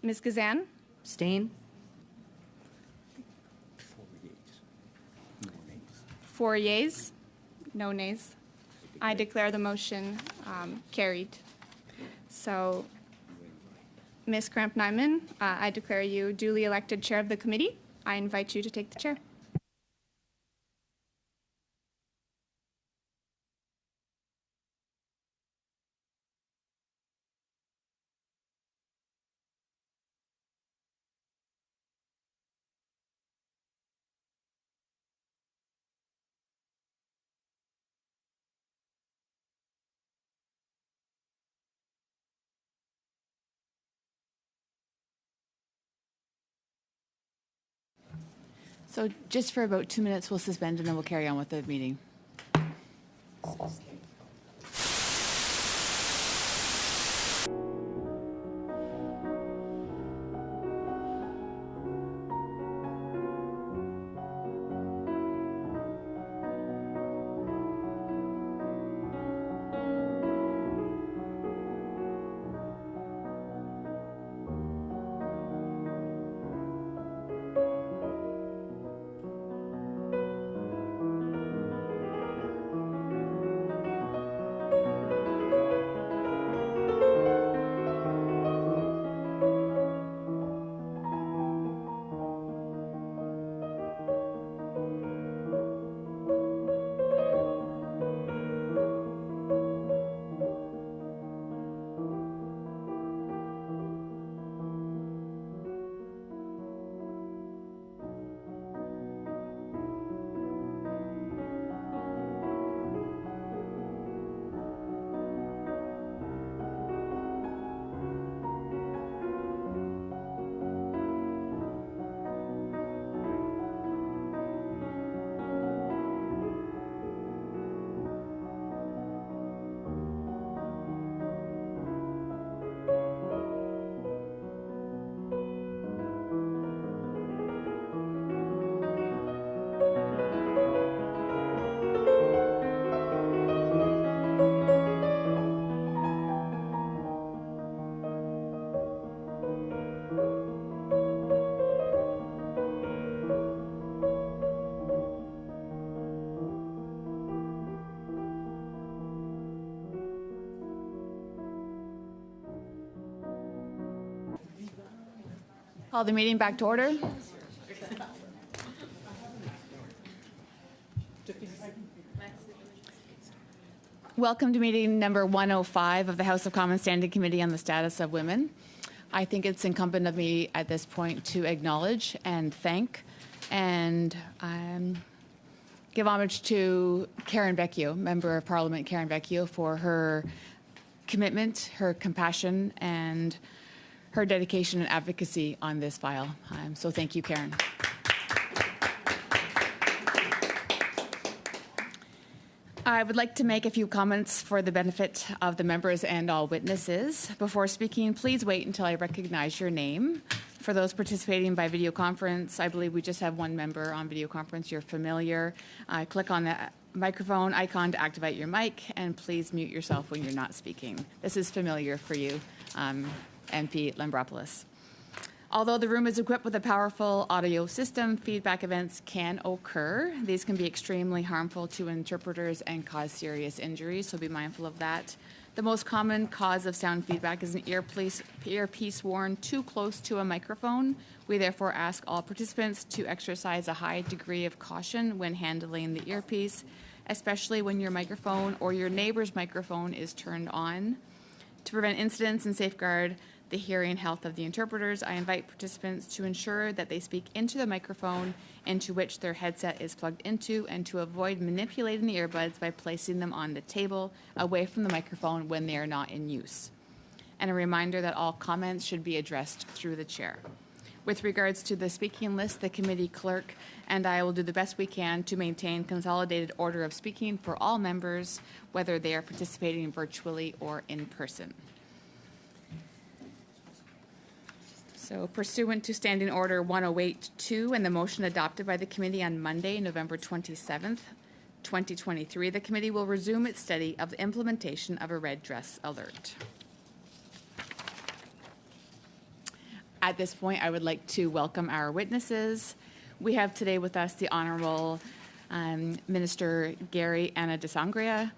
Ms. Gazan? Abstain? 4 yeas, no nays. I declare the motion carried. So, Ms. Kramp-Nyman, I declare you duly elected chair of the committee. I invite you to take the chair. So just for about 2 minutes, we'll suspend and then we'll carry on with the meeting. Call the meeting back to order. Welcome to meeting number 105 of the House of Commons Standing Committee on the Status of Women. I think it's incumbent of me at this point to acknowledge and thank and give homage to Karen Vecchio, Member of Parliament Karen Vecchio, for her commitment, her compassion, and her dedication and advocacy on this file. So thank you, Karen. I would like to make a few comments for the benefit of the members and all witnesses. Before speaking, please wait until I recognize your name. For those participating by video conference, I believe we just have one member on video conference. You're familiar. Click on the microphone icon to activate your mic, and please mute yourself when you're not speaking. This is familiar for you, MP Lambropoulos. Although the room is equipped with a powerful audio system, feedback events can occur. These can be extremely harmful to interpreters and cause serious injuries, so be mindful of that. The most common cause of sound feedback is an earpiece worn too close to a microphone. We therefore ask all participants to exercise a high degree of caution when handling the earpiece, especially when your microphone or your neighbor's microphone is turned on. To prevent incidents and safeguard the hearing health of the interpreters, I invite participants to ensure that they speak into the microphone into which their headset is plugged into, and to avoid manipulating the earbuds by placing them on the table away from the microphone when they are not in use. And a reminder that all comments should be addressed through the chair. With regards to the speaking list, the committee clerk and I will do the best we can to maintain consolidated order of speaking for all members, whether they are participating virtually or in person. So pursuant to Standing Order 108-2 and the motion adopted by the committee on Monday, November 27th, 2023, the committee will resume its study of the implementation of a red dress alert. At this point, I would like to welcome our witnesses. We have today with us the Honorable Minister Gary Anna Desangri,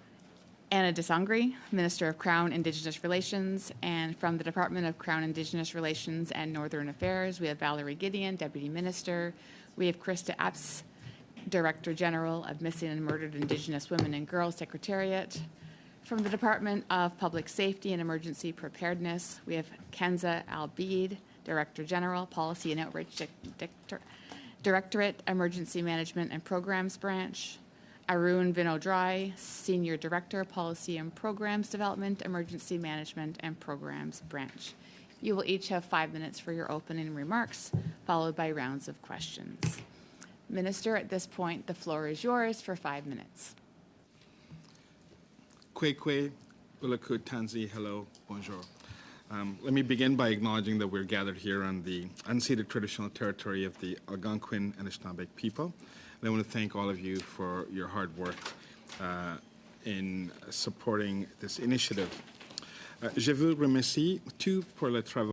Minister of Crown Indigenous Relations, and from the Department of Crown Indigenous Relations and Northern Affairs, we have Valerie Gideon, Deputy Minister. We have Krista Apps, Director General of Missing and Murdered Indigenous Women and Girls Secretariat. From the Department of Public Safety and Emergency Preparedness, we have Kenza Albeed, Director General, Policy and Outreach Directorate, Emergency Management and Programs Branch. Arun Vinodrai, Senior Director, Policy and Programs Development, Emergency Management and Programs Branch. You will each have 5 minutes for your opening remarks, followed by rounds of questions. Minister, at this point, the floor is yours for 5 minutes. Kwekwe, Ulaku, Tanzi, hello, bonjour. Let me begin by acknowledging that we're gathered here on the unceded traditional territory of the Algonquin and Anishinaabe people. And I want to thank all of you for your hard work in supporting this initiative. Je vous remercie tout pour le travail.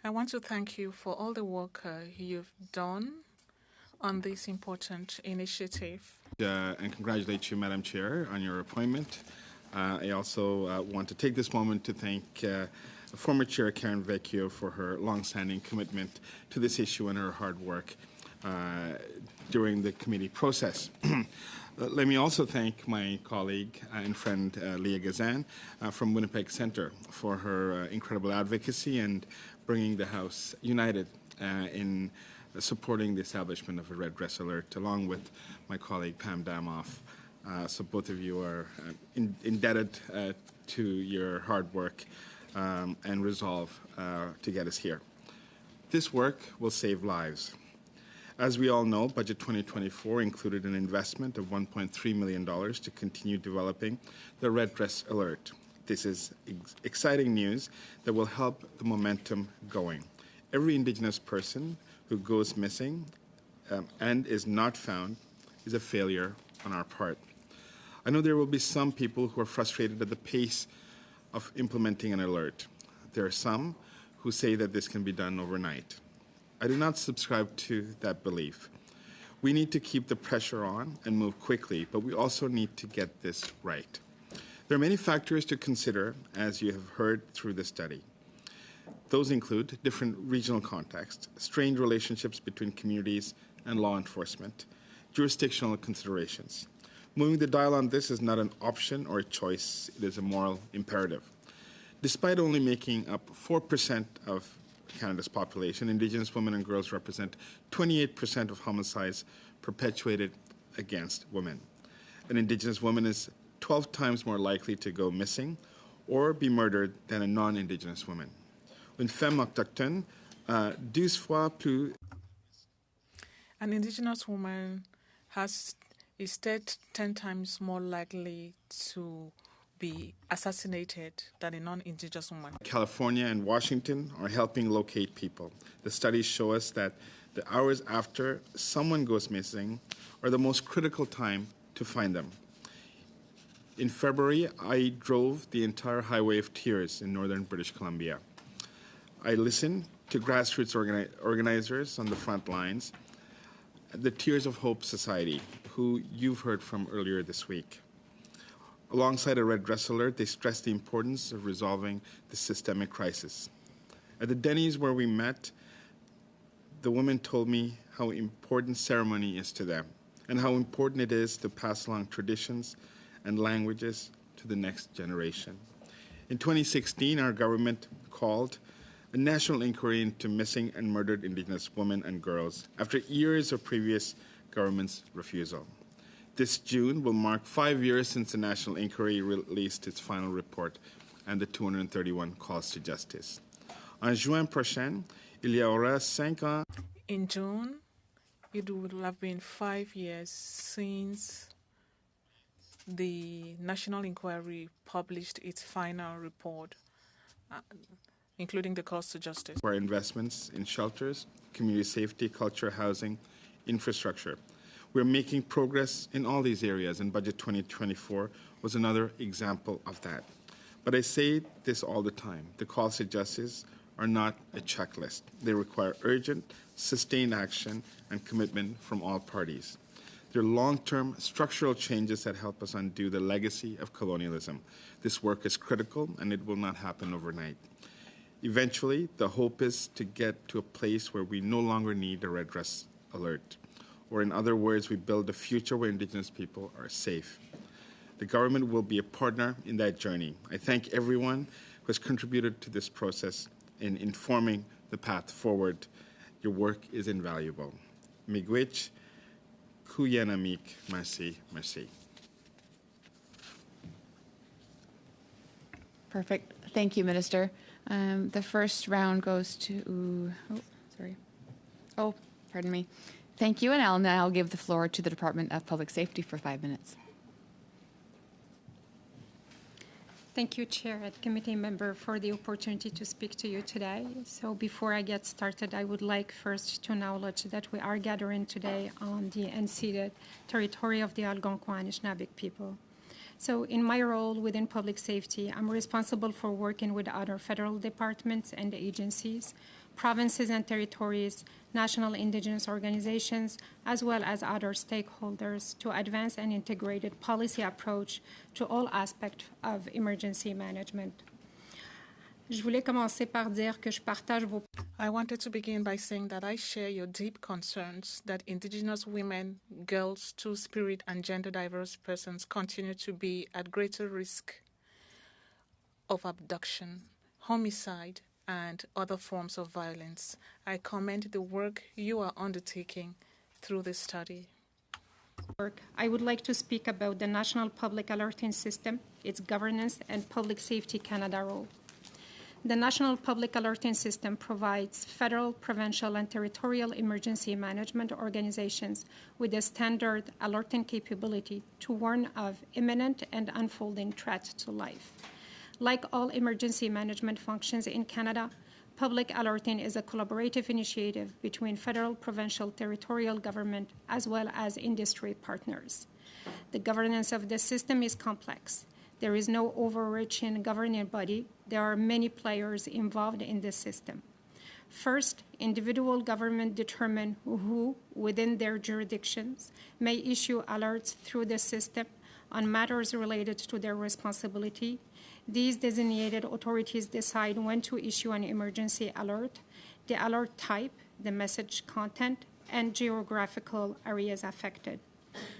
I want to thank you for all the work you've done on this important initiative. And congratulate you, Madam Chair, on your appointment. I also want to take this moment to thank former Chair Karen Vecchio for her long-standing commitment to this issue and her hard work during the committee process. Let me also thank my colleague and friend Leah Gazan from Winnipeg Centre for her incredible advocacy and bringing the House united in supporting the establishment of a red dress alert, along with my colleague Pam Damoff. So both of you are indebted to your hard work and resolve to get us here. This work will save lives. As we all know, Budget 2024 included an investment of $1.3 million to continue developing the Red Dress Alert. This is exciting news that will help the momentum going. Every Indigenous person who goes missing and is not found is a failure on our part. I know there will be some people who are frustrated at the pace of implementing an alert. There are some who say that this can be done overnight. I do not subscribe to that belief. We need to keep the pressure on and move quickly, but we also need to get this right. There are many factors to consider, as you have heard through the study. Those include different regional contexts, strained relationships between communities and law enforcement, jurisdictional considerations. Moving the dial on this is not an option or a choice, it is a moral imperative. Despite only making up 4% of Canada's population, Indigenous women and girls represent 28% of homicides perpetuated against women. An Indigenous woman is 12 times more likely to go missing or be murdered than a non-Indigenous woman. Une femme autochtone, 12 fois plus. An Indigenous woman is 10 times more likely to be assassinated than a non-Indigenous woman. California and Washington are helping locate people. The studies show us that the hours after someone goes missing are the most critical time to find them. In February, I drove the entire Highway of Tears in northern British Columbia. I listened to grassroots organizers on the front lines, the Tears of Hope Society, who you've heard from earlier this week. Alongside a red dress alert, they stressed the importance of resolving the systemic crisis. At the Denny's where we met, the women told me how important ceremony is to them and how important it is to pass along traditions and languages to the next generation. In 2016, our government called a national inquiry into missing and murdered Indigenous women and girls after years of previous government's refusal. This June will mark 5 years since the national inquiry released its final report and the 231 calls to justice. En juin prochain, il y aura 5 ans. In June, it will have been 5 years since the national inquiry published its final report, including the calls to justice. For investments in shelters, community safety, culture, housing, infrastructure. We're making progress in all these areas, and Budget 2024 was another example of that. But I say this all the time. The calls to justice are not a checklist. They require urgent, sustained action and commitment from all parties. They're long-term structural changes that help us undo the legacy of colonialism. This work is critical, and it will not happen overnight. Eventually, the hope is to get to a place where we no longer need a red dress alert, or in other words, we build a future where Indigenous people are safe. The government will be a partner in that journey. I thank everyone who has contributed to this process in informing the path forward. Your work is invaluable. Miigwech, kuyanamik, merci, merci. Perfect. Thank you, Minister. The first round goes to, pardon me. Thank you, and I'll now give the floor to the Department of Public Safety for 5 minutes. Thank you, Chair and Committee Member, for the opportunity to speak to you today. So before I get started, I would like first to acknowledge that we are gathering today on the unceded territory of the Algonquin and Anishinaabe people. So in my role within public safety, I'm responsible for working with other federal departments and agencies, provinces and territories, national indigenous organizations, as well as other stakeholders to advance an integrated policy approach to all aspects of emergency management. Je voulais commencer par dire que je partage vos... I wanted to begin by saying that I share your deep concerns that Indigenous women, girls, two-spirit, and gender-diverse persons continue to be at greater risk of abduction, homicide, and other forms of violence. I commend the work you are undertaking through this study. I would like to speak about the National Public Alerting System, its governance, and Public Safety Canada role. The National Public Alerting System provides federal, provincial, and territorial emergency management organizations with a standard alerting capability to warn of imminent and unfolding threats to life. Like all emergency management functions in Canada, public alerting is a collaborative initiative between federal, provincial, territorial government, as well as industry partners. The governance of the system is complex. There is no overarching governing body. There are many players involved in the system. First, individual government determine who, within their jurisdictions, may issue alerts through the system on matters related to their responsibility. These designated authorities decide when to issue an emergency alert, the alert type, the message content, and geographical areas affected.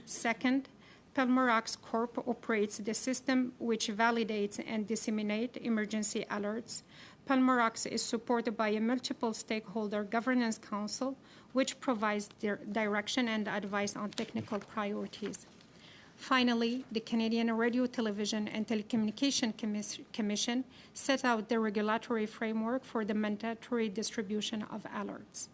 Second, Pelmorax Corp operates the system which validates and disseminates emergency alerts. Pelmorax is supported by a multiple stakeholder governance council which provides direction and advice on technical priorities. Finally, the Canadian Radio, Television and Telecommunication Commission set out the regulatory framework for the mandatory distribution of alerts.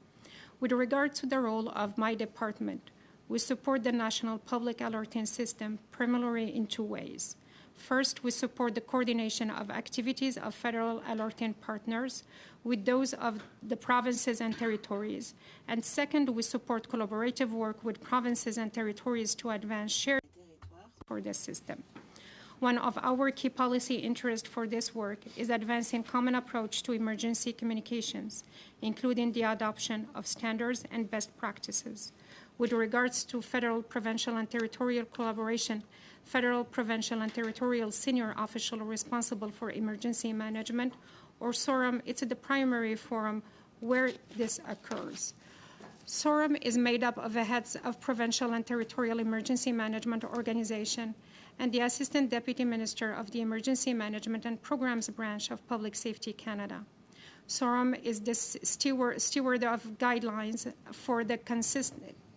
With regard to the role of my department, we support the National Public Alerting System primarily in two ways. First, we support the coordination of activities of federal alerting partners with those of the provinces and territories. And second, we support collaborative work with provinces and territories to advance shared for the system. One of our key policy interests for this work is advancing common approach to emergency communications, including the adoption of standards and best practices. With regards to federal, provincial, and territorial collaboration, federal, provincial, and territorial senior official responsible for emergency management, or SORM, it's the primary forum where this occurs. SORM is made up of the heads of provincial and territorial emergency management organization and the Assistant Deputy Minister of the Emergency Management and Programs Branch of Public Safety Canada. SORM is the steward of guidelines for the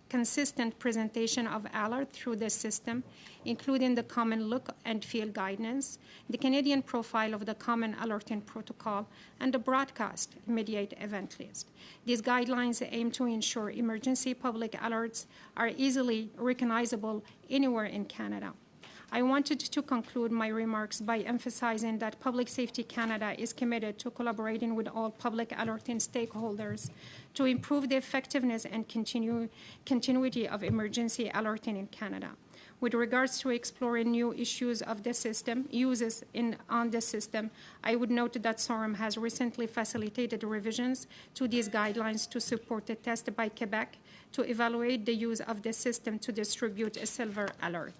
consistent presentation of alert through the system, including the Common Look and Feel guidance, the Canadian profile of the Common Alerting Protocol, and the broadcast immediate event list. These guidelines aim to ensure emergency public alerts are easily recognizable anywhere in Canada. I wanted to conclude my remarks by emphasizing that Public Safety Canada is committed to collaborating with all public alerting stakeholders to improve the effectiveness and continuity of emergency alerting in Canada. With regards to exploring new issues of the system, on the system, I would note that SORM has recently facilitated revisions to these guidelines to support the test by Quebec to evaluate the use of the system to distribute a silver alert.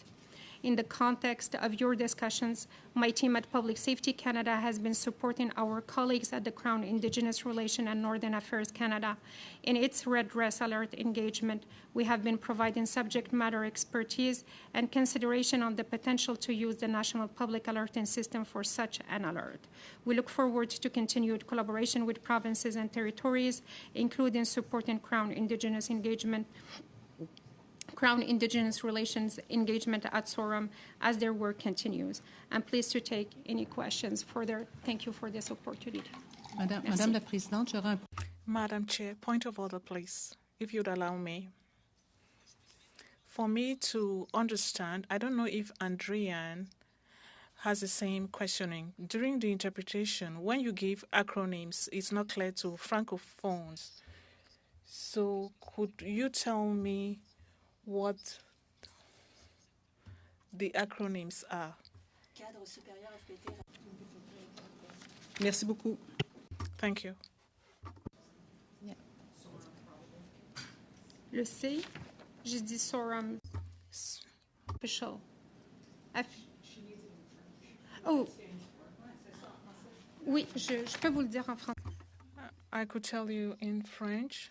In the context of your discussions, my team at Public Safety Canada has been supporting our colleagues at the Crown Indigenous Relations and Northern Affairs Canada in its Red Dress Alert engagement. We have been providing subject matter expertise and consideration on the potential to use the National Public Alerting System for such an alert. We look forward to continued collaboration with provinces and territories, including supporting Crown Indigenous Relations engagement at SORM as their work continues. I'm pleased to take any questions further. Thank you for this opportunity. Madame la Présidente, j'aurais un... Madam Chair, point of order, please, if you'd allow me. For me to understand, I don't know if Andrian has the same questioning. During the interpretation, when you give acronyms, it's not clear to francophones. So could you tell me what the acronyms are? Merci beaucoup. Thank you. Le C, j'ai dit SORM official. Oh, oui, je peux vous le dire en français. I could tell you in French.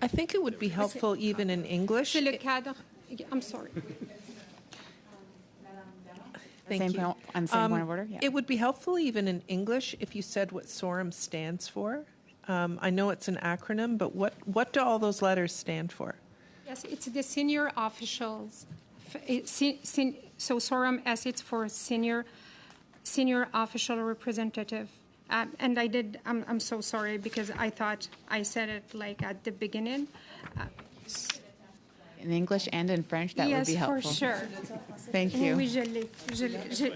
I think it would be helpful even in English. C'est le cadre. I'm sorry. Thank Same you. point, on same point of order. Yeah. It would be helpful even in English if you said what SORM stands for. I know it's an acronym, but what do all those letters stand for? Yes, it's the senior officials. So SORM S, it's for senior official representative. And I'm so sorry because I thought I said it like at the beginning. In English and in French, that would be helpful. Yes, for sure. Thank you. Oui, je l'ai.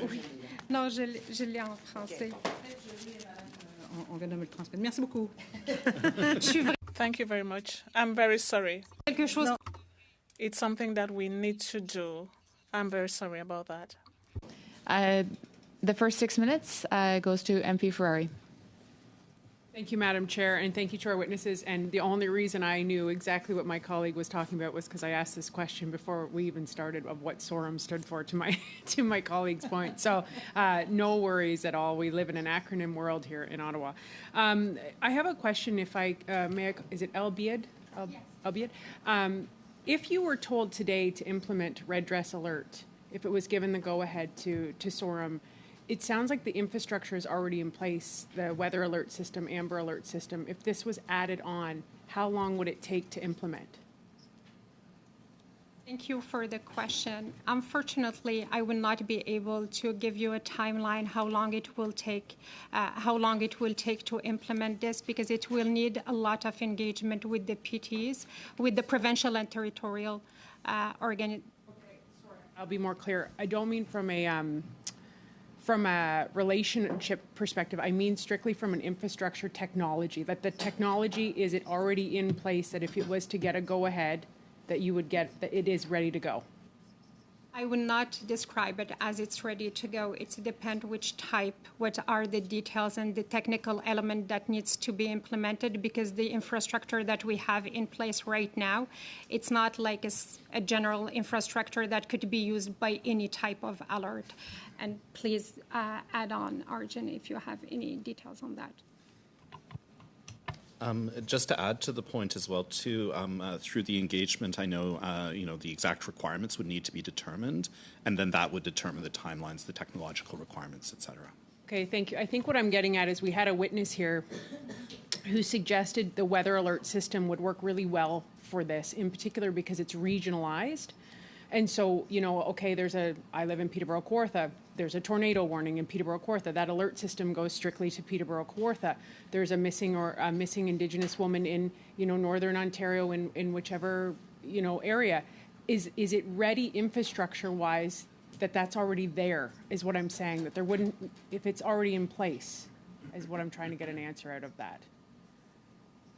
Oui. Non, je l'ai en français. On vient de me le transmettre. Merci beaucoup. Thank you very much. I'm very sorry. Quelque chose. It's something that we need to do. I'm very sorry about that. The first 6 minutes goes to MP Ferrari. Thank you, Madam Chair, and thank you to our witnesses. And the only reason I knew exactly what my colleague was talking about was because I asked this question before we even started of what SORM stood for to my colleague's point. So no worries at all. We live in an acronym world here in Ottawa. I have a question, if I may. Is it Embroidered? Embroidered? If you were told today to implement Red Dress Alert, if it was given the go-ahead to SORM, it sounds like the infrastructure is already in place, the weather alert system, Amber Alert system. If this was added on, how long would it take to implement? Thank you for the question. Unfortunately, I will not be able to give you a timeline how long it will take to implement this, because it will need a lot of engagement with the PTs, with the provincial and territorial organizations. I'll be more clear. I don't mean from a relationship perspective. I mean strictly from an infrastructure technology, that the technology, is it already in place, that if it was to get a go-ahead, that you would get, that it is ready to go? I would not describe it as it's ready to go. It depends which type, what are the details and the technical element that needs to be implemented, because the infrastructure that we have in place right now, it's not like a general infrastructure that could be used by any type of alert. And please add on, Arjun, if you have any details on that. Just to add to the point as well, too, through the engagement, I know, the exact requirements would need to be determined, and then that would determine the timelines, the technological requirements, et cetera. Okay, thank you. I think what I'm getting at is we had a witness here who suggested the weather alert system would work really well for this, in particular because it's regionalized. And so, you know, okay, I live in Peterborough, Kawartha. There's a tornado warning in Peterborough, Kawartha. That alert system goes strictly to Peterborough, Kawartha. There's a missing Indigenous woman in, you know, Northern Ontario in whichever, you know, area. Is it ready infrastructure-wise that's already there, is what I'm saying, that there wouldn't, if it's already in place, is what I'm trying to get an answer out of that.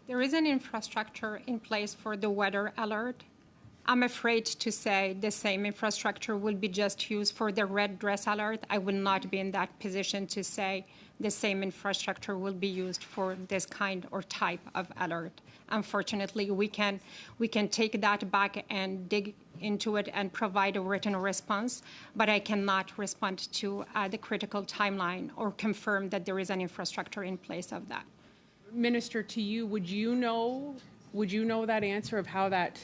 There is an infrastructure in place for the weather alert. I'm afraid to say the same infrastructure will be just used for the red dress alert. I will not be in that position to say the same infrastructure will be used for this kind or type of alert. Unfortunately, we can take that back and dig into it and provide a written response, but I cannot respond to the critical timeline or confirm that there is an infrastructure in place of that. Minister, to you, would you know that answer of how that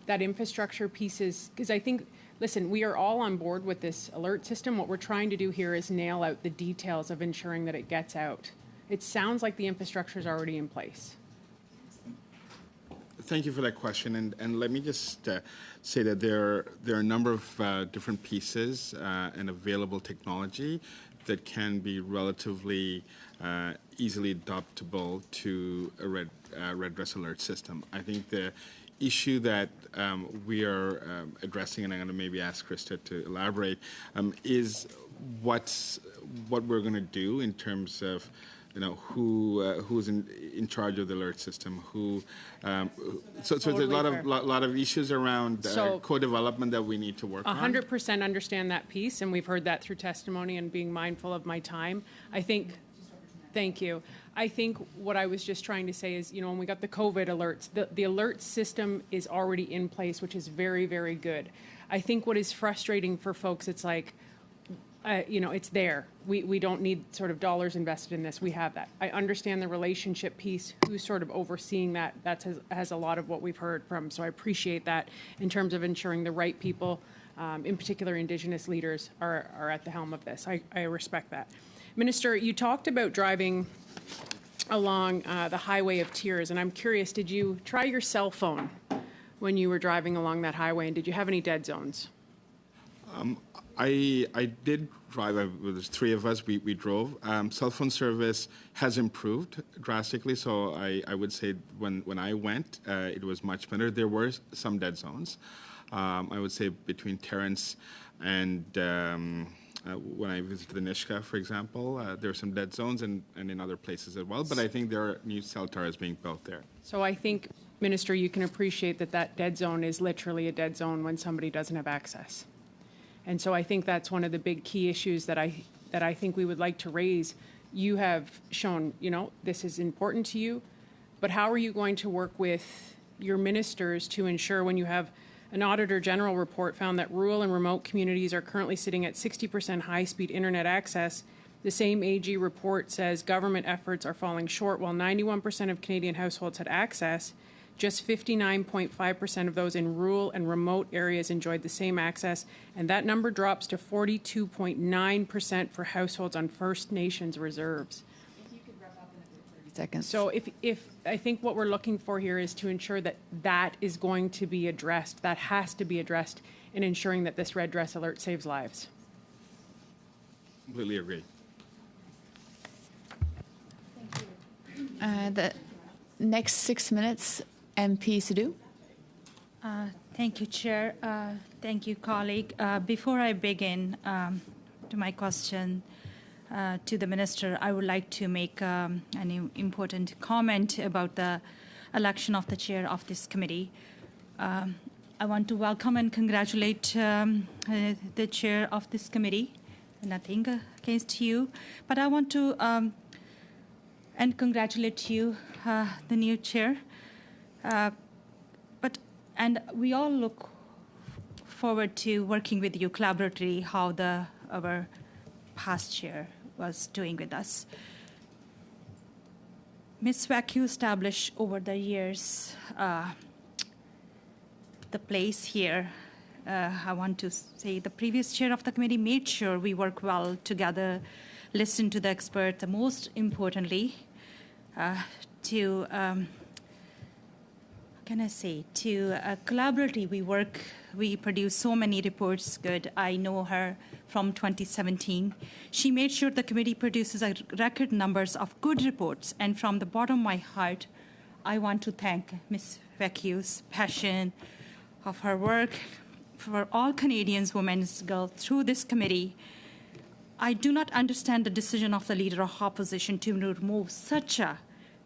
infrastructure piece is? Because I think, listen, we are all on board with this alert system. What we're trying to do here is nail out the details of ensuring that it gets out. It sounds like the infrastructure is already in place. Thank you for that question, and let me just say that there are a number of different pieces and available technology that can be relatively easily adaptable to a red dress alert system. I think the issue that we are addressing, and I'm going to maybe ask Krista to elaborate, is what we're going to do in terms of, you know, who's in charge of the alert system, so there's a lot of issues around co-development that we need to work on. 100% understand that piece, and we've heard that through testimony and being mindful of my time. Thank you. I think what I was just trying to say is, you know, when we got the COVID alerts, the alert system is already in place, which is very, very good. I think what is frustrating for folks, it's like, you know, it's there. We don't need sort of dollars invested in this. We have that. I understand the relationship piece, who's sort of overseeing that. That has a lot of what we've heard from. So I appreciate that in terms of ensuring the right people, in particular Indigenous leaders, are at the helm of this. I respect that. Minister, you talked about driving along the Highway of Tears, and I'm curious, did you try your cell phone when you were driving along that highway, and did you have any dead zones? I did drive. There's three of us. We drove. Cell phone service has improved drastically. So I would say when I went, it was much better. There were some dead zones. I would say between Terrence and when I visited the Nishka, for example, there are some dead zones and in other places as well. But I think there are new cell towers being built there. So I think, Minister, you can appreciate that dead zone is literally a dead zone when somebody doesn't have access. And so I think that's one of the big key issues that I think we would like to raise. You have shown, you know, this is important to you, but how are you going to work with your ministers to ensure, when you have an Auditor General report found that rural and remote communities are currently sitting at 60% high-speed internet access, the same AG report says government efforts are falling short. While 91% of Canadian households had access, just 59.5% of those in rural and remote areas enjoyed the same access, and that number drops to 42.9% for households on First Nations reserves. If you could wrap up in 30 seconds. So if I think what we're looking for here is to ensure that is going to be addressed, that has to be addressed in ensuring that this red dress alert saves lives. Completely agree. The next 6 minutes, MP Sidhu. Thank you, Chair. Thank you, colleague. Before I begin to my question to the Minister, I would like to make an important comment about the election of the Chair of this committee. I want to welcome and congratulate the Chair of this committee. Nothing against you, but I want to and congratulate you, the new Chair. And we all look forward to working with you collaboratively, how our past chair was doing with us. Ms. FEWO established over the years the place here. I want to say the previous chair of the committee made sure we work well together, listen to the experts, and most importantly, to can I say? To collaboratively, we produce so many reports. Good. I know her from 2017. She made sure the committee produces a record numbers of good reports. And from the bottom of my heart, I want to thank Ms. Vecchio's passion of her work for all Canadians, women, and girls through this committee. I do not understand the decision of the Leader of Opposition to remove such a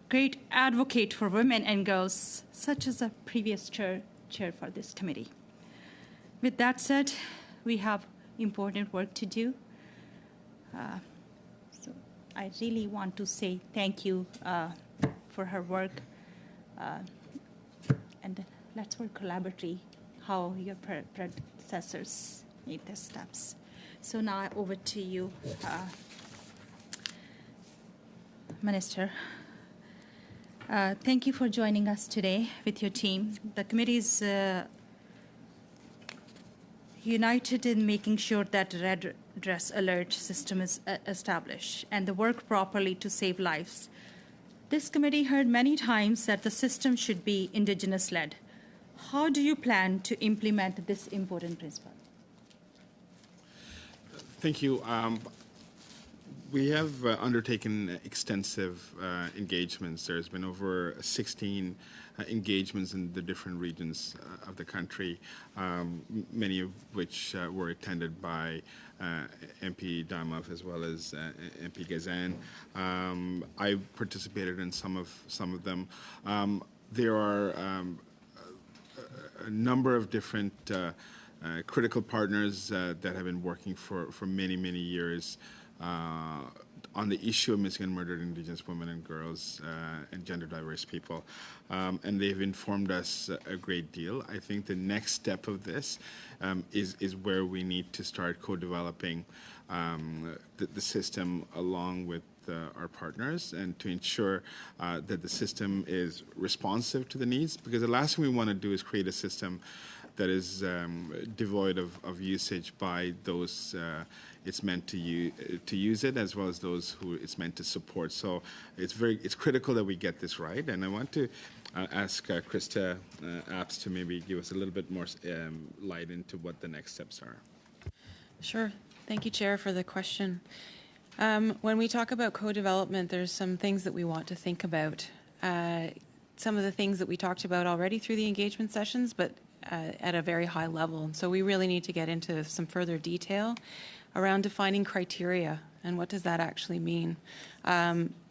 great advocate for women and girls, such as the previous chair for this committee. With that said, we have important work to do. So I really want to say thank you for her work. And let's work collaboratively how your predecessors made the steps. So now over to you, Minister. Thank you for joining us today with your team. The committee is united in making sure that the red dress alert system is established and the work properly to save lives. This committee heard many times that the system should be Indigenous-led. How do you plan to implement this important principle? Thank you. We have undertaken extensive engagements. There's been over 16 engagements in the different regions of the country, many of which were attended by MP Damov as well as MP Gazan. I participated in some of them. There are a number of different critical partners that have been working for many, many years on the issue of missing and murdered Indigenous women and girls and gender diverse people. And they've informed us a great deal. I think the next step of this is where we need to start co-developing the system along with our partners and to ensure that the system is responsive to the needs, because the last thing we want to do is create a system that is devoid of usage by those it's meant to use it, as well as those who it's meant to support. So it's critical that we get this right. And I want to ask Krista Apps to maybe give us a little bit more light into what the next steps are. Sure. Thank you, Chair, for the question. When we talk about co-development, there's some things that we want to think about. Some of the things that we talked about already through the engagement sessions, but at a very high level. And so we really need to get into some further detail around defining criteria and what does that actually mean.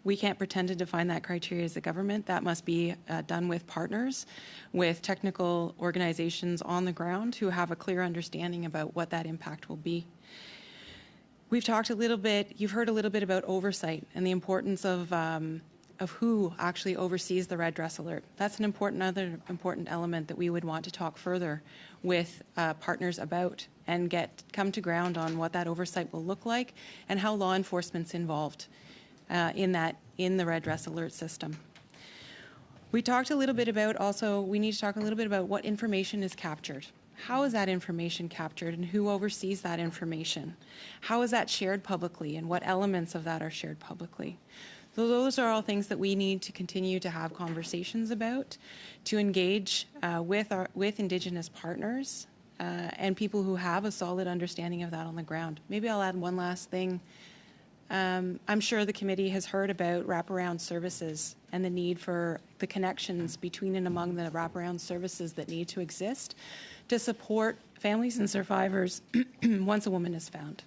We can't pretend to define that criteria as a government. That must be done with partners, with technical organizations on the ground who have a clear understanding about what that impact will be. We've talked a little bit, you've heard a little bit about oversight and the importance of who actually oversees the red dress alert. That's an other important element that we would want to talk further with partners about and come to ground on what that oversight will look like and how law enforcement's involved in the red dress alert system. We talked a little bit about also, we need to talk a little bit about what information is captured. How is that information captured and who oversees that information? How is that shared publicly and what elements of that are shared publicly? So those are all things that we need to continue to have conversations about, to engage with Indigenous partners and people who have a solid understanding of that on the ground. Maybe I'll add one last thing. I'm sure the committee has heard about wraparound services and the need for the connections between and among the wraparound services that need to exist to support families and survivors once a woman is found.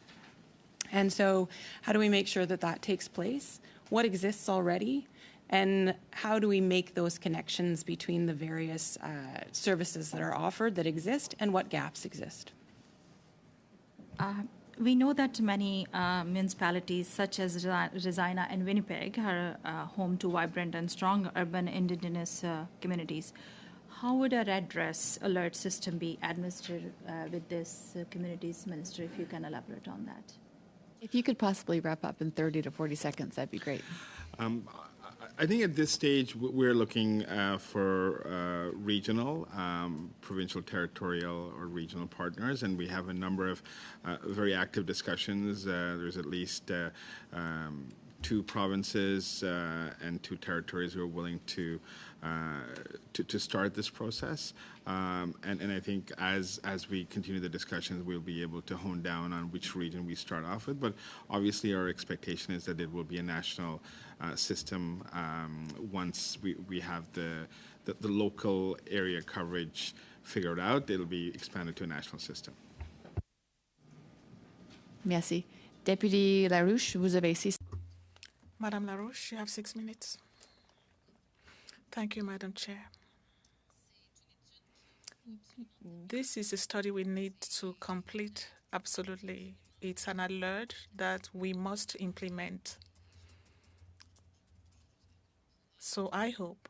And so how do we make sure that that takes place? What exists already? And how do we make those connections between the various services that are offered that exist and what gaps exist? We know that many municipalities, such as Regina and Winnipeg, are home to vibrant and strong urban Indigenous communities. How would a red dress alert system be administered with this communities, Minister, if you can elaborate on that? If you could possibly wrap up in 30 to 40 seconds, that'd be great. I think at this stage we're looking for regional, provincial, territorial, or regional partners, and we have a number of very active discussions. There's at least 2 provinces and 2 territories who are willing to start this process. And I think as we continue the discussions, we'll be able to hone down on which region we start off with. But obviously, our expectation is that it will be a national system once we have the local area coverage figured out. It'll be expanded to a national system. Merci. Deputy Larouche, vous avez 6. Madame Larouche, you have 6 minutes. Thank you, Madam Chair. This is a study we need to complete, absolutely. It's an alert that we must implement. So I hope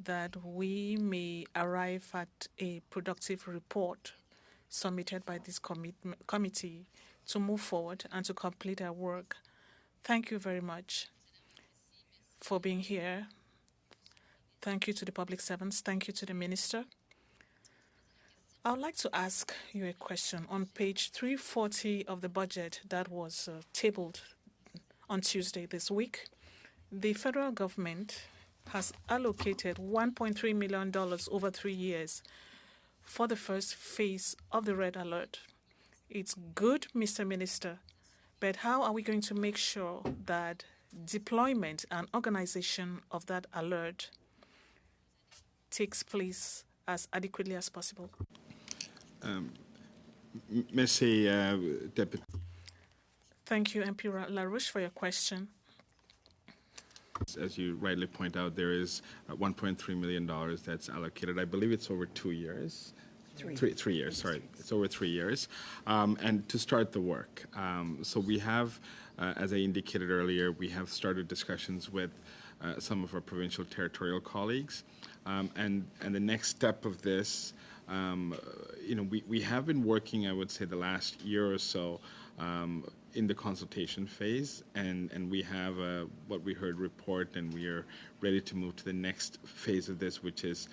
that we may arrive at a productive report submitted by this committee to move forward and to complete our work. Thank you very much for being here. Thank you to the public servants. Thank you to the minister. I would like to ask you a question. On page 340 of the budget that was tabled on Tuesday this week, the federal government has allocated $1.3 million over 3 years for the first phase of the red alert. It's good, Mr. Minister, but how are we going to make sure that deployment and organization of that alert takes place as adequately as possible? Merci, Deputy. Thank you, MP Larouche, for your question. As you rightly point out, there is $1.3 million that's allocated. I believe it's over 2 years. 3 years, sorry. It's over 3 years. And to start the work. So we have, as I indicated earlier, we have started discussions with some of our provincial territorial colleagues. And the next step of this, we have been working, I would say, the last year or so in the consultation phase, and we have what we heard report, and we are ready to move to the next phase of this, which is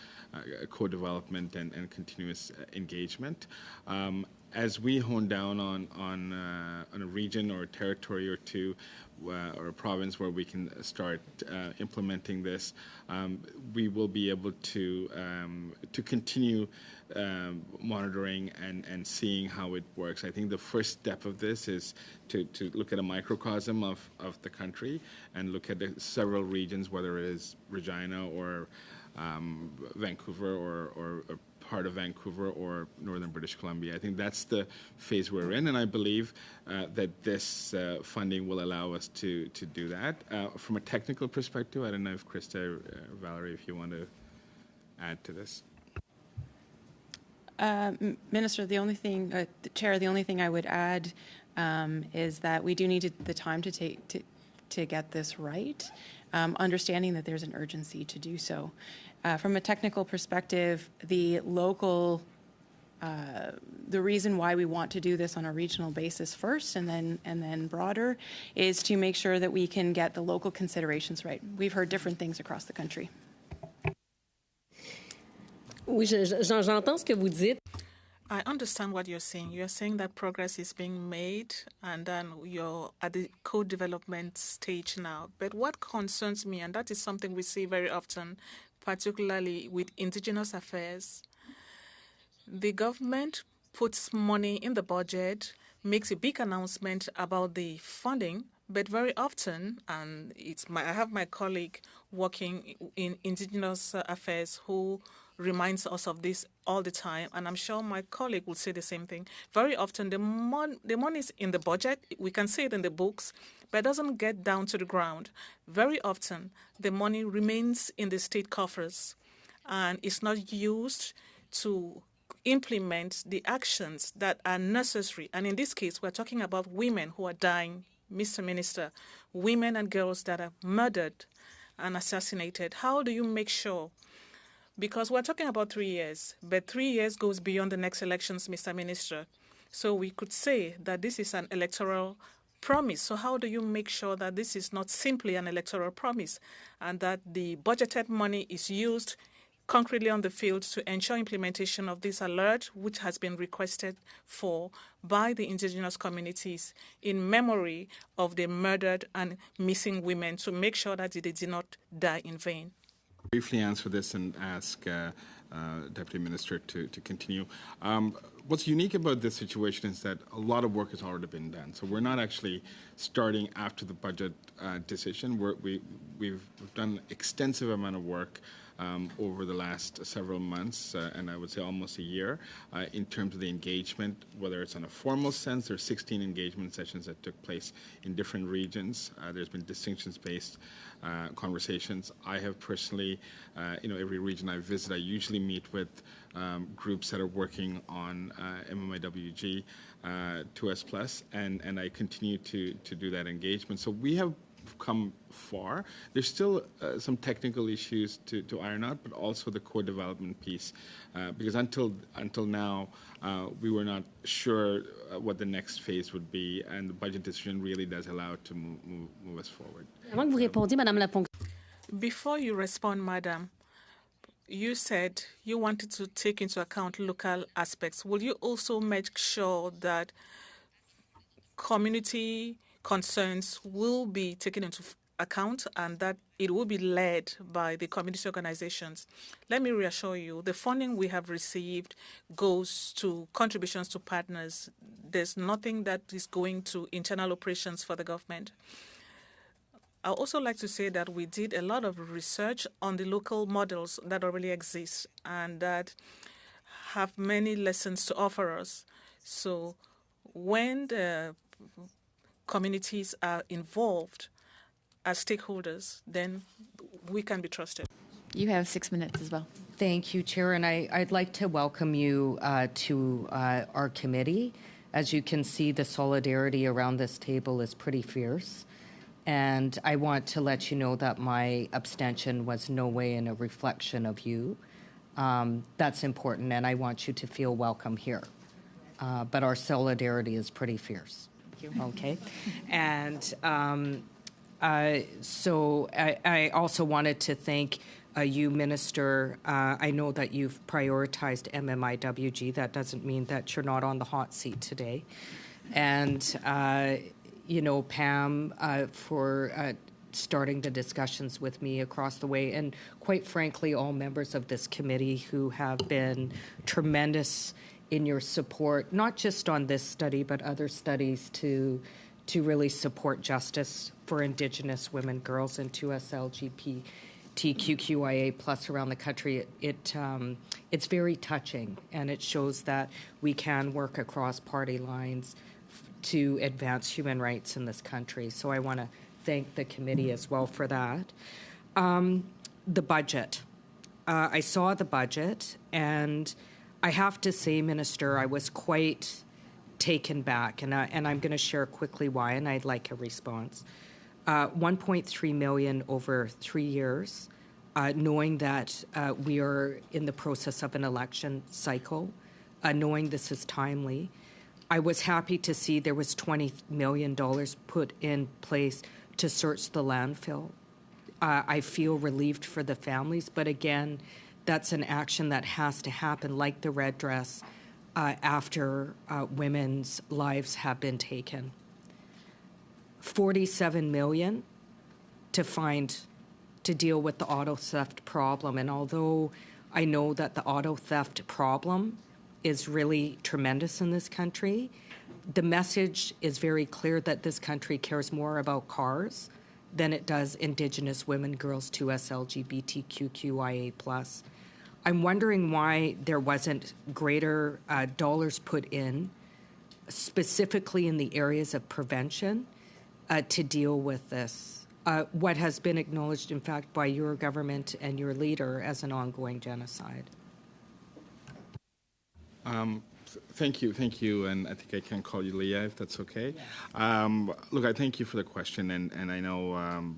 co-development and continuous engagement. As we hone down on a region or a territory or two, or a province where we can start implementing this, we will be able to continue monitoring and seeing how it works. I think the first step of this is to look at a microcosm of the country and look at the several regions, whether it is Regina or Vancouver or part of Vancouver or northern British Columbia. I think that's the phase we're in, and I believe that this funding will allow us to do that. From a technical perspective, I don't know if Krista or Valerie, if you want to add to this. Minister, the only thing, Chair, the only thing I would add is that we do need the time to get this right, understanding that there's an urgency to do so. From a technical perspective, the reason why we want to do this on a regional basis first and then broader is to make sure that we can get the local considerations right. We've heard different things across the country. Oui, j'entends ce que vous dites. I understand what you're saying. You're saying that progress is being made and then you're at the co-development stage now. But what concerns me, and that is something we see very often, particularly with Indigenous affairs, the government puts money in the budget, makes a big announcement about the funding, but very often, and I have my colleague working in Indigenous affairs who reminds us of this all the time, and I'm sure my colleague will say the same thing. Very often, the money is in the budget. We can see it in the books, but it doesn't get down to the ground. Very often, the money remains in the state coffers, and it's not used to implement the actions that are necessary. And in this case, we're talking about women who are dying, Mr. Minister, women and girls that are murdered and assassinated. How do you make sure? Because we're talking about 3 years, but 3 years goes beyond the next elections, Mr. Minister. So we could say that this is an electoral promise. So how do you make sure that this is not simply an electoral promise and that the budgeted money is used concretely on the field to ensure implementation of this alert, which has been requested for by the indigenous communities in memory of the murdered and missing women, to make sure that they did not die in vain. Briefly answer this and ask Deputy Minister to continue. What's unique about this situation is that a lot of work has already been done. So we're not actually starting after the budget decision. We've done extensive amount of work over the last several months, and I would say almost a year, in terms of the engagement, whether it's on a formal sense. There are 16 engagement sessions that took place in different regions. There's been distinctions-based conversations. I have personally, every region I visit, I usually meet with groups that are working on MMIWG 2S+, and I continue to do that engagement. So we have come far. There's still some technical issues to iron out, but also the co-development piece, because until now, we were not sure what the next phase would be, and the budget decision really does allow it to move us forward. Avant que vous répondiez, Madame la Before you respond, Madam, you said you wanted to take into account local aspects. Will you also make sure that community concerns will be taken into account and that it will be led by the community organizations? Let me reassure you, the funding we have received goes to contributions to partners. There's nothing that is going to internal operations for the government. I also like to say that we did a lot of research on the local models that already exist and that have many lessons to offer us. So when the communities are involved as stakeholders, then we can be trusted. You have 6 minutes as well. Thank you, Chair, and I'd like to welcome you to our committee. As you can see, the solidarity around this table is pretty fierce, and I want to let you know that my abstention was no way in a reflection of you. That's important, and I want you to feel welcome here. But our solidarity is pretty fierce. Okay. And so I also wanted to thank you, Minister. I know that you've prioritized MMIWG. That doesn't mean that you're not on the hot seat today. And, Pam, for starting the discussions with me across the way. And quite frankly, all members of this committee who have been tremendous in your support, not just on this study, but other studies to really support justice for Indigenous women, girls, and 2S LGBTQIA+ around the country. It's very touching, and it shows that we can work across party lines to advance human rights in this country. So I want to thank the committee as well for that. The budget. I saw the budget, and I have to say, Minister, I was quite taken back, and I'm going to share quickly why, and I'd like a response. $1.3 million over 3 years, knowing that we are in the process of an election cycle, knowing this is timely. I was happy to see there was $20 million put in place to search the landfill. I feel relieved for the families, but again, that's an action that has to happen, like the red dress, after women's lives have been taken. $47 million to deal with the auto theft problem. And although I know that the auto theft problem is really tremendous in this country, the message is very clear that this country cares more about cars than it does Indigenous women, girls, 2S LGBTQIA+. I'm wondering why there wasn't greater dollars put in, specifically in the areas of prevention, to deal with this, what has been acknowledged, in fact, by your government and your leader as an ongoing genocide. Thank you, and I think I can call you Leah, if that's okay. Yeah. Look, I thank you for the question, and I know,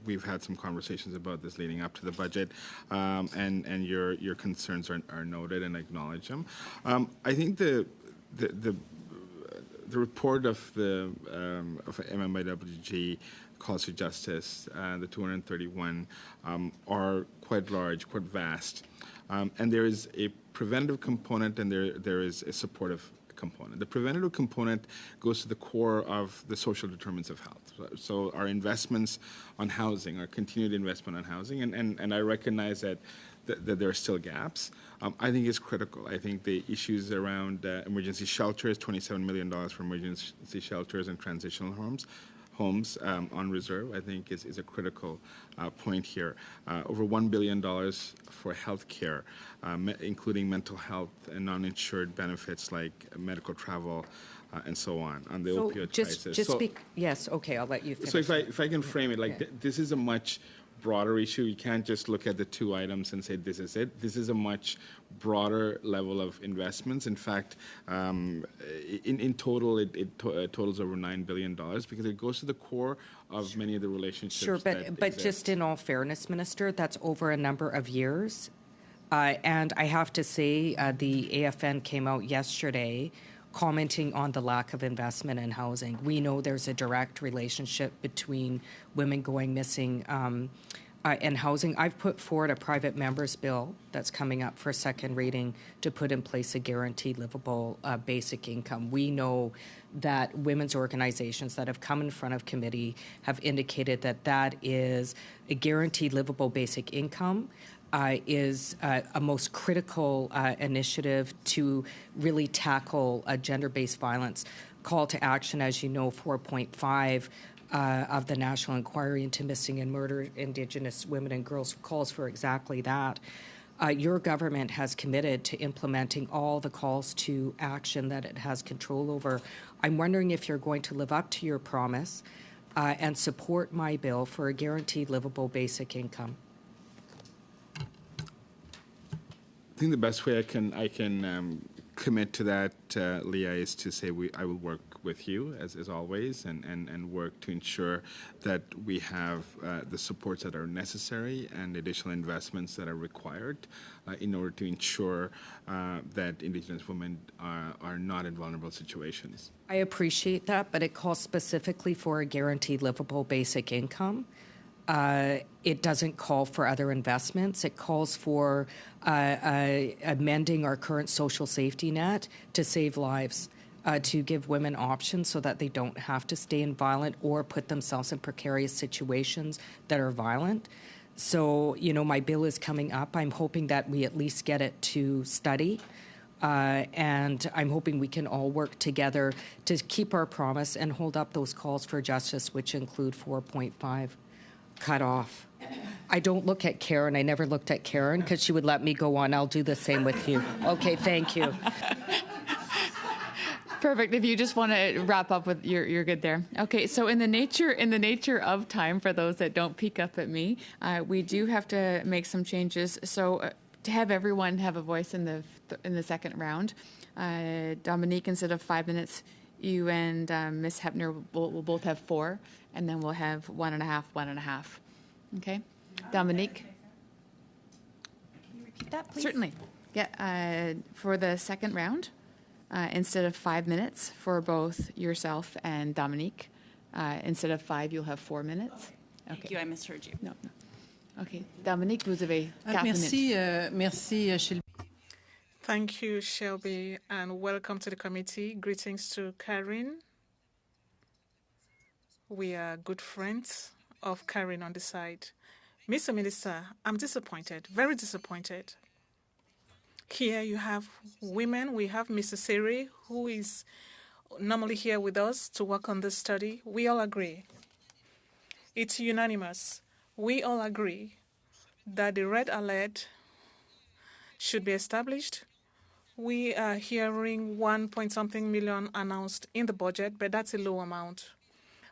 we've had some conversations about this leading up to the budget, and your concerns are noted, and I acknowledge them. I think the report of MMIWG calls for justice, the 231, are quite large, quite vast. And there is a preventative component and there is a supportive component. The preventative component goes to the core of the social determinants of health. So our investments on housing, our continued investment on housing, and I recognize that there are still gaps, I think is critical. I think the issues around emergency shelters, $27 million for emergency shelters and transitional homes on reserve, I think is a critical point here. Over $1 billion for health care, including mental health and non-insured benefits like medical travel and so on the opioid crisis. Yes, okay, I'll let you finish. So if I can frame it, like this is a much broader issue. You can't just look at the two items and say this is it. This is a much broader level of investments. In fact, in total, it totals over $9 billion because it goes to the core of many of the relationships. Sure, but just in all fairness, Minister, that's over a number of years. And I have to say, the AFN came out yesterday commenting on the lack of investment in housing. We know there's a direct relationship between women going missing and housing. I've put forward a private member's bill that's coming up for second reading to put in place a guaranteed livable basic income. We know that women's organizations that have come in front of committee have indicated that that is a guaranteed livable basic income is a most critical initiative to really tackle gender-based violence. Call to action, as you know, 4.5 of the National Inquiry into Missing and Murdered Indigenous Women and Girls calls for exactly that. Your government has committed to implementing all the calls to action that it has control over. I'm wondering if you're going to live up to your promise and support my bill for a guaranteed livable basic income. I think the best way I can commit to that, Leah, is to say I will work with you as always and work to ensure that we have the supports that are necessary and additional investments that are required in order to ensure that Indigenous women are not in vulnerable situations. I appreciate that, but it calls specifically for a guaranteed livable basic income. It doesn't call for other investments. It calls for amending our current social safety net to save lives, to give women options so that they don't have to stay in violent or put themselves in precarious situations that are violent. So, my bill is coming up. I'm hoping that we at least get it to study. And I'm hoping we can all work together to keep our promise and hold up those calls for justice, which include 4.5. Cut off. I don't look at Karen. I never looked at Karen because she would let me go on. I'll do the same with you. Okay, thank you. Perfect. If you just want to wrap up with, you're good there. Okay, so in the nature of time, for those that don't peek up at me, we do have to make some changes. So to have everyone have a voice in the second round, Dominique, instead of 5 minutes, you and Ms. Hepner will both have 4. And then we'll have 1.5, 1.5. Okay? Dominique? Can you repeat that, please? Certainly. Yeah, for the second round, instead of 5 minutes for both yourself and Dominique, instead of 5, you'll have 4 minutes. Okay. Thank you, I misheard you. No. Okay. Dominique, vous avez 4 minutes. Merci, Shelby. Thank you, Shelby, and welcome to the committee. Greetings to Karen. We are good friends of Karen on the side. Mr. Minister, I'm disappointed, very disappointed. Here you have women. We have Mr. Seri, who is normally here with us to work on this study. We all agree. It's unanimous. We all agree that the red alert should be established. We are hearing 1-point-something million announced in the budget, but that's a low amount.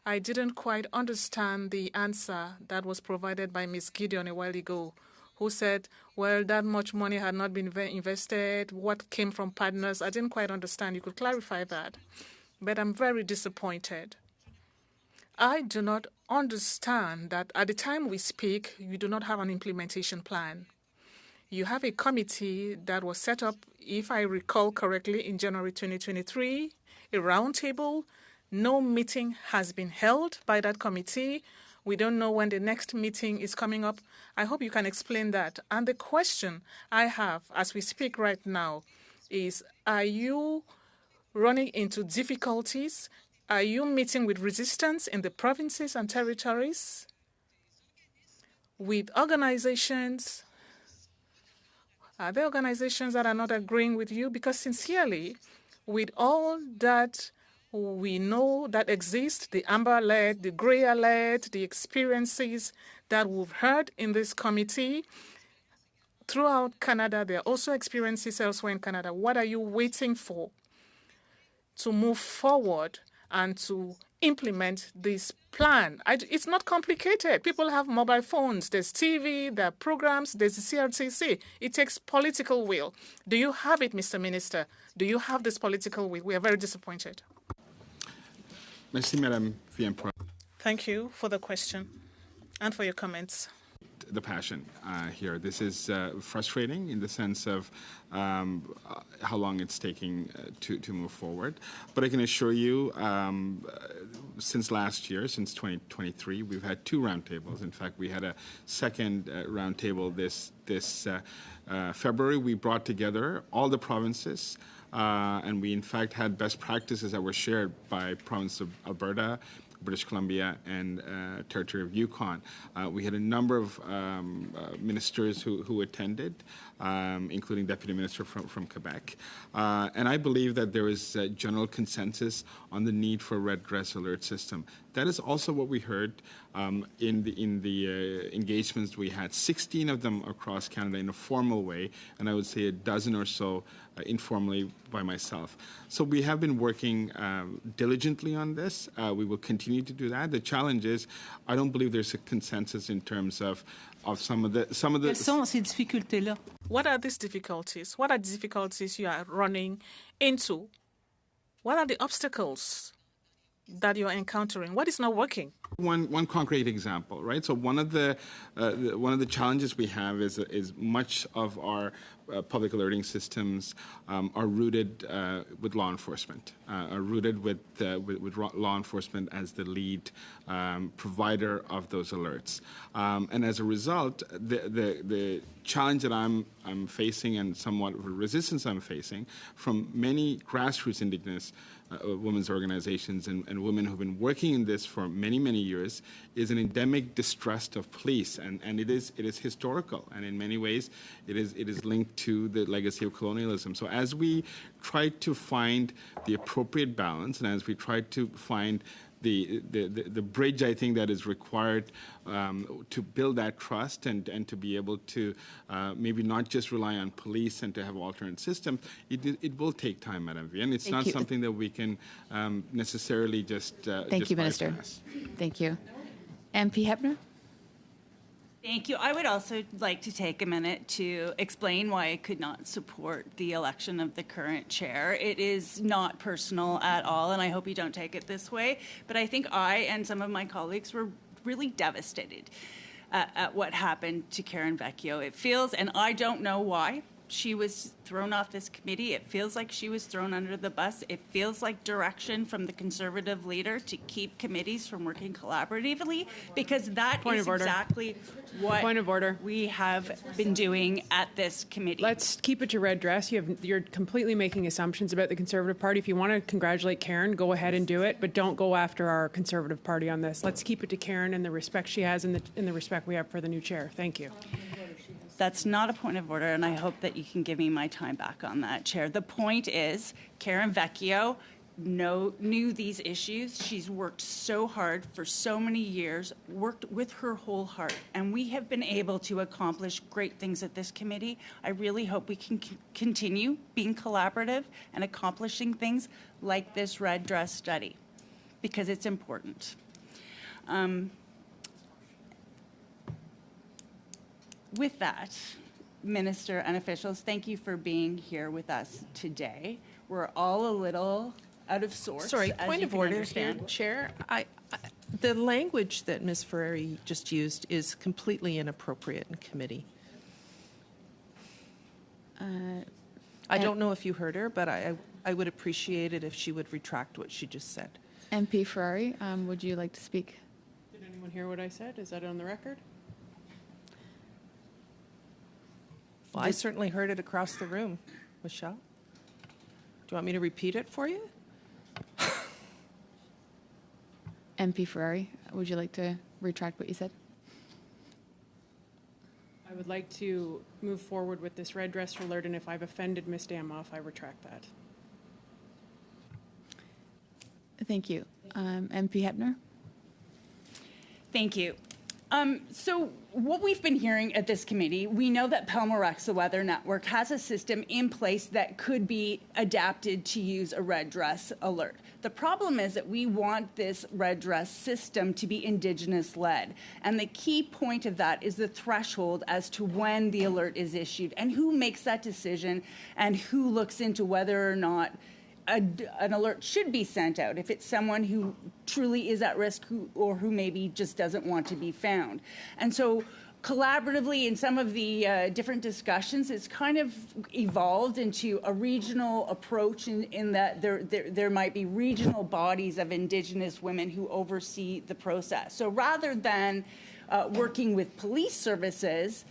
I didn't quite understand the answer that was provided by Ms. Gideon a while ago, who said, well, that much money had not been invested, what came from partners. I didn't quite understand. You could clarify that. But I'm very disappointed. I do not understand that at the time we speak, you do not have an implementation plan. You have a committee that was set up, if I recall correctly, in January 2023, a roundtable. No meeting has been held by that committee. We don't know when the next meeting is coming up. I hope you can explain that. And the question I have as we speak right now is, are you running into difficulties? Are you meeting with resistance in the provinces and territories? With organizations? Are there organizations that are not agreeing with you? Because sincerely, with all that we know that exists, the Amber Alert, the Gray Alert, the experiences that we've heard in this committee, throughout Canada, there are also experiences elsewhere in Canada. What are you waiting for to move forward and to implement this plan? It's not complicated. People have mobile phones. There's TV, there are programs, there's the CRTC. It takes political will. Do you have it, Mr. Minister? Do you have this political will? We are very disappointed. Merci, Madame Vienne-Pro. Thank you for the question and for your comments. The passion here. This is frustrating in the sense of how long it's taking to move forward. But I can assure you, since last year, since 2023, we've had 2 roundtables. In fact, we had a second roundtable this February. We brought together all the provinces, and we in fact had best practices that were shared by province of Alberta, British Columbia, and Territory of Yukon. We had a number of ministers who attended, including Deputy Minister from Quebec. And I believe that there is a general consensus on the need for a red dress alert system. That is also what we heard in the engagements we had, 16 of them across Canada in a formal way, and I would say a dozen or so informally by myself. So we have been working diligently on this. We will continue to do that. The challenge is, I don't believe there's a consensus in terms of some of the. Quelles sont ces difficultés-là? What are these difficulties? What are the difficulties you are running into? What are the obstacles that you're encountering? What is not working? One concrete example, right? So one of the challenges we have is much of our public alerting systems are rooted with law enforcement, are rooted with law enforcement as the lead provider of those alerts, and as a result, the challenge that I'm facing and somewhat of a resistance I'm facing from many grassroots Indigenous women's organizations and women who've been working in this for many, many years is an endemic distrust of police, and it is historical, and in many ways it is linked to the legacy of colonialism. So as we try to find the appropriate balance, and as we try to find the bridge, I think, that is required to build that trust and to be able to maybe not just rely on police and to have alternate systems, it will take time, Madam Vienne. It's not something that we can necessarily just Thank you, Minister. bypass. Thank you. MP Hebner? Thank you. I would also like to take a minute to explain why I could not support the election of the current chair. It is not personal at all, and I hope you don't take it this way, but I think I and some of my colleagues were really devastated at what happened to Karen Vecchio. It feels, and I don't know why, she was thrown off this committee. It feels like she was thrown under the bus. It feels like direction from the Conservative leader to keep committees from working collaboratively, because that is exactly what we have been doing at this committee. Let's keep it to red dress. You're completely making assumptions about the Conservative Party. If you want to congratulate Karen, go ahead and do it, but don't go after our Conservative Party on this. Let's keep it to Karen and the respect she has and the respect we have for the new chair. Thank you. That's not a point of order, and I hope that you can give me my time back on that, Chair. The point is, Karen Vecchio knew these issues. She's worked so hard for so many years, worked with her whole heart, and we have been able to accomplish great things at this committee. I really hope we can continue being collaborative and accomplishing things like this red dress study, because it's important. With that, Minister and officials, thank you for being here with us today. We're all a little out of sorts. Sorry, as point you of can order understand. here, Chair. The language that Ms. Ferrari just used is completely inappropriate in committee. I don't know if you heard her, but I would appreciate it if she would retract what she just said. MP Ferrari, would you like to speak? Did anyone hear what I said? Is that on the record? Well, I certainly heard it across the room. Michelle? Do you want me to repeat it for you? MP Ferrari, would you like to retract what you said? I would like to move forward with this red dress alert, and if I've offended Ms. Damoff, I retract that. Thank you. MP Hepner? Thank you. So what we've been hearing at this committee, we know that Pelmorex, the Weather Network, has a system in place that could be adapted to use a red dress alert. The problem is that we want this red dress system to be Indigenous-led. And the key point of that is the threshold as to when the alert is issued and who makes that decision and who looks into whether or not an alert should be sent out if it's someone who truly is at risk or who maybe just doesn't want to be found. And so collaboratively in some of the different discussions, it's kind of evolved into a regional approach in that there might be regional bodies of Indigenous women who oversee the process. So rather than working with police services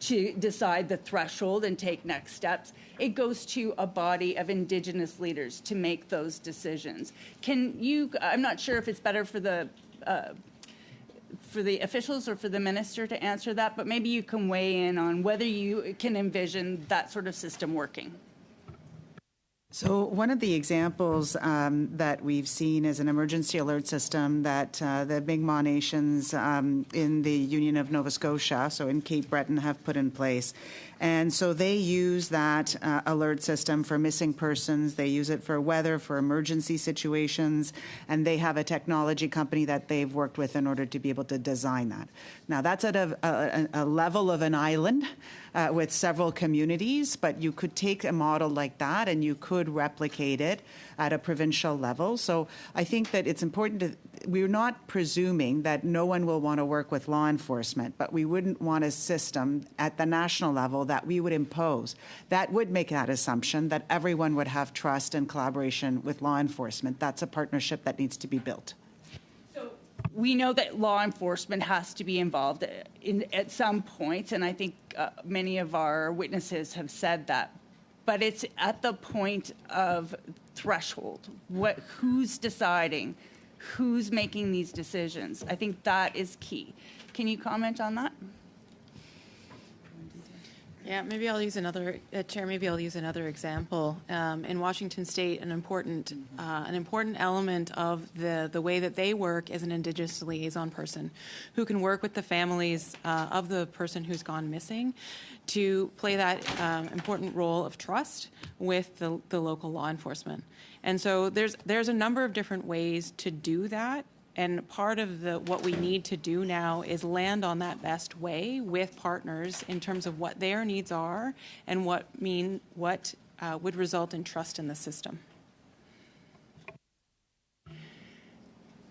to decide the threshold and take next steps, it goes to a body of Indigenous leaders to make those decisions. Can you, I'm not sure if it's better for the officials or for the minister to answer that, but maybe you can weigh in on whether you can envision that sort of system working. So one of the examples that we've seen is an emergency alert system that the Mi'kmaq nations in the Union of Nova Scotia, so in Cape Breton, have put in place. And so they use that alert system for missing persons. They use it for weather, for emergency situations, and they have a technology company that they've worked with in order to be able to design that. Now, that's at a level of an island with several communities, but you could take a model like that and you could replicate it at a provincial level. So I think that it's important to, we're not presuming that no one will want to work with law enforcement, but we wouldn't want a system at the national level that we would impose. That would make that assumption that everyone would have trust and collaboration with law enforcement. That's a partnership that needs to be built. We know that law enforcement has to be involved at some points, and I think many of our witnesses have said that. But it's at the point of threshold. Who's deciding? Who's making these decisions? I think that is key. Can you comment on that? Yeah, maybe I'll use another, Chair, maybe I'll use another example. In Washington State, an important element of the way that they work is an Indigenous liaison person who can work with the families of the person who's gone missing to play that important role of trust with the local law enforcement. And so there's a number of different ways to do that. And part of what we need to do now is land on that best way with partners in terms of what their needs are and what would result in trust in the system.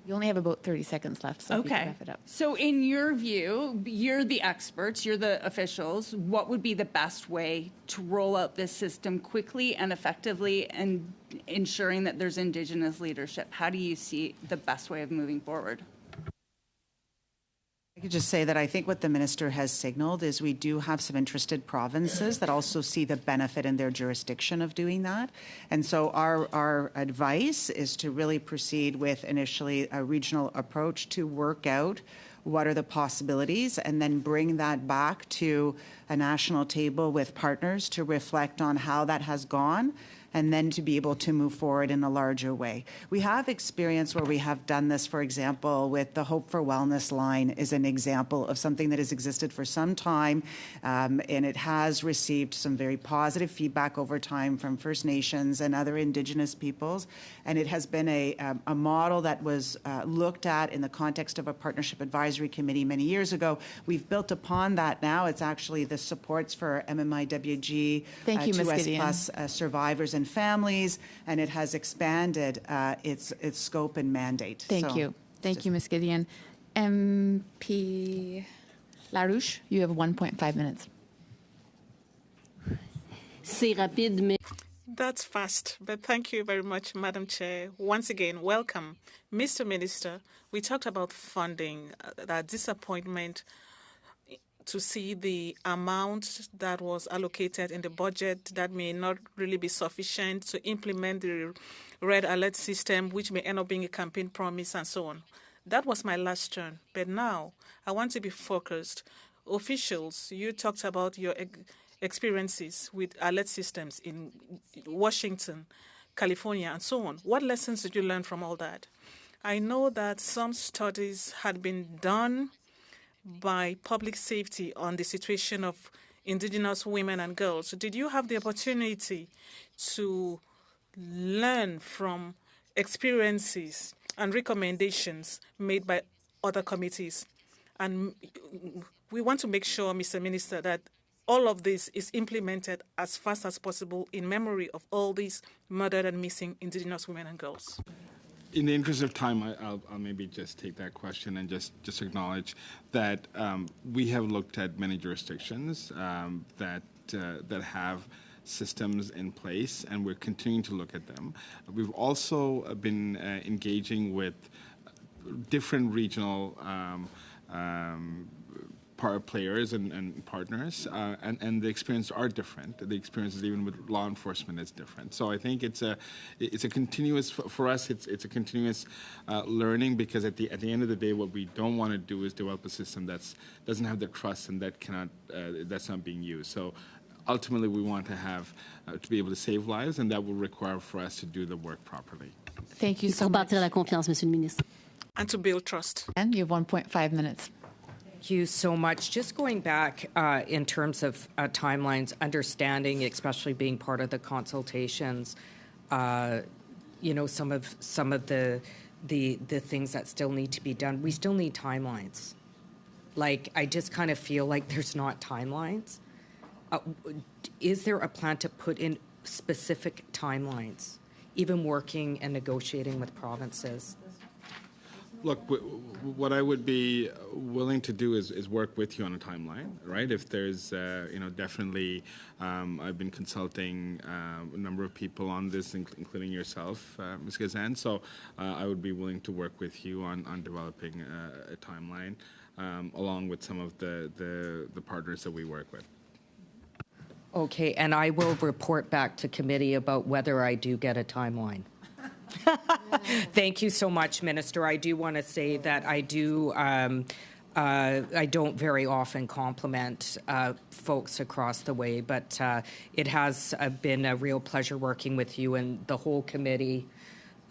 You only have about 30 seconds left, so if you can Okay. wrap it up. So in your view, you're the experts, you're the officials. What would be the best way to roll out this system quickly and effectively and ensuring that there's Indigenous leadership? How do you see the best way of moving forward? I could just say that I think what the minister has signaled is we do have some interested provinces that also see the benefit in their jurisdiction of doing that. And so our advice is to really proceed with initially a regional approach to work out what are the possibilities and then bring that back to a national table with partners to reflect on how that has gone and then to be able to move forward in a larger way. We have experience where we have done this, for example, with the Hope for Wellness line is an example of something that has existed for some time, and it has received some very positive feedback over time from First Nations and other Indigenous peoples, and it has been a model that was looked at in the context of a partnership advisory committee many years ago. We've built upon that now. It's actually the supports for MMIWG, Thank you, Ms. 2S Gideon. Plus survivors and families, and it has expanded its scope and mandate. Thank So, you. Thank you, Ms. Gideon. MP Larouche, you have 1.5 minutes. C'est rapide, mais... That's fast, but thank you very much, Madam Chair. Once again, welcome. Mr. Minister, we talked about funding, that disappointment to see the amount that was allocated in the budget that may not really be sufficient to implement the red alert system, which may end up being a campaign promise and so on. That was my last turn, but now I want to be focused. Officials, you talked about your experiences with alert systems in Washington, California, and so on. What lessons did you learn from all that? I know that some studies had been done by public safety on the situation of indigenous women and girls. Did you have the opportunity to learn from experiences and recommendations made by other committees? And we want to make sure, Mr. Minister, that all of this is implemented as fast as possible in memory of all these murdered and missing indigenous women and girls. In the interest of time, I'll maybe just take that question and just acknowledge that we have looked at many jurisdictions that have systems in place, and we're continuing to look at them. We've also been engaging with different regional players and partners, and the experiences are different. The experiences even with law enforcement is different. So I think it's a continuous, for us, it's a continuous learning, because at the end of the day, what we don't want to do is develop a system doesn't have the trust and that's not being used. So ultimately, we want to have to be able to save lives, and that will require for us to do the work properly. Thank you so much. Bâtir la confiance, Monsieur le Ministre. And to build trust. And you have 1.5 minutes. Thank you so much. Just going back in terms of timelines, understanding, especially being part of the consultations, some of the things that still need to be done. We still need timelines. Like, I just kind of feel like there's not timelines. Is there a plan to put in specific timelines, even working and negotiating with provinces? Look, what I would be willing to do is work with you on a timeline, right? If there's, definitely, I've been consulting a number of people on this, including yourself, Ms. Gazan. So I would be willing to work with you on developing a timeline, along with some of the partners that we work with. Okay, and I will report back to committee about whether I do get a timeline. Thank you so much, Minister. I do want to say that I don't very often compliment folks across the way, but it has been a real pleasure working with you and the whole committee,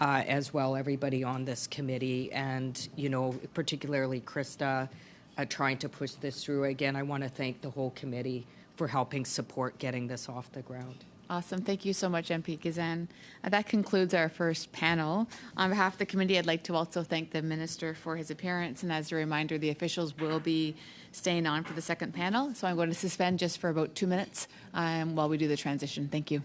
as well, everybody on this committee, and, particularly Krista, trying to push this through. Again, I want to thank the whole committee for helping support getting this off the ground. Awesome. Thank you so much, MP Gazan. That concludes our first panel. On behalf of the committee, I'd like to also thank the Minister for his appearance. And as a reminder, the officials will be staying on for the second panel. So I'm going to suspend just for about 2 minutes while we do the transition. Thank you.